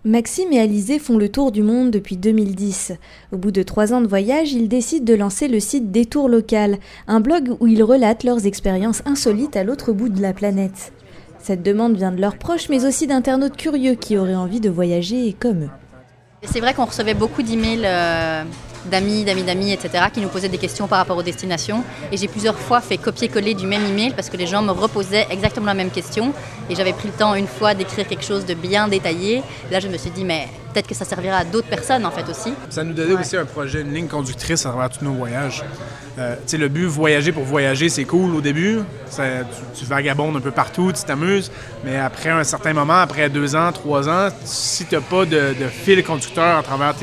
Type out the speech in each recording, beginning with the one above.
Maxime et Alizé font le tour du monde depuis 2010. Au bout de 3 ans de voyage, ils décident de lancer le site Détour Local, un blog où ils relatent leurs expériences insolites à l'autre bout de la planète. Cette demande vient de leurs proches, mais aussi d'internautes curieux qui auraient envie de voyager comme eux. C'est vrai qu'on recevait beaucoup d'emails d'amis, etc. qui nous posaient des questions par rapport aux destinations. Et j'ai plusieurs fois fait copier-coller du même email parce que les gens me reposaient exactement la même question. Et j'avais pris le temps une fois d'écrire quelque chose de bien détaillé. Là, je me suis dit, mais peut-être que ça servira à d'autres personnes en fait aussi. Ça nous donnait aussi un projet, une ligne conductrice à travers tous nos voyages. Le but, voyager pour voyager, c'est cool au début. Tu vagabondes un peu partout, tu t'amuses. Mais après un certain moment, après 2 ans, 3 ans, si tu n'as pas de fil conducteur à travers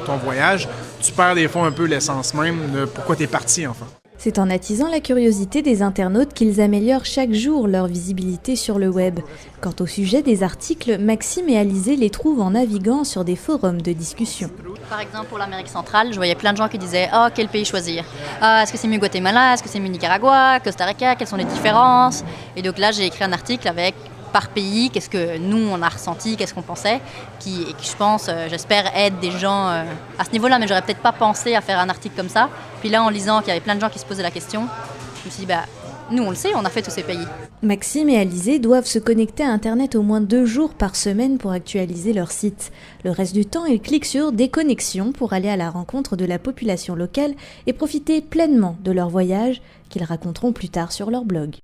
ton voyage, tu perds des fois un peu l'essence même de pourquoi tu es parti, enfin. C'est en attisant la curiosité des internautes qu'ils améliorent chaque jour leur visibilité sur le web. Quant au sujet des articles, Maxime et Alizé les trouvent en naviguant sur des forums de discussion. Par exemple, pour l'Amérique centrale, je voyais plein de gens qui disaient « Ah, quel pays choisir ? Est-ce que c'est mieux Guatemala ? Est-ce que c'est mieux Nicaragua ? Costa Rica ? Quelles sont les différences ?» Et donc là, j'ai écrit un article avec par pays, qu'est-ce que nous on a ressenti, qu'est-ce qu'on pensait, qui je pense, j'espère, aide des gens à ce niveau-là, mais j'aurais peut-être pas pensé à faire un article comme ça. Puis là, en lisant qu'il y avait plein de gens qui se posaient la question, je me suis dit, nous on le sait, on a fait tous ces pays. Maxime et Alizé doivent se connecter à Internet au moins 2 jours par semaine pour actualiser leur site. Le reste du temps, ils cliquent sur Déconnexion pour aller à la rencontre de la population locale et profiter pleinement de leur voyage qu'ils raconteront plus tard sur leur blog.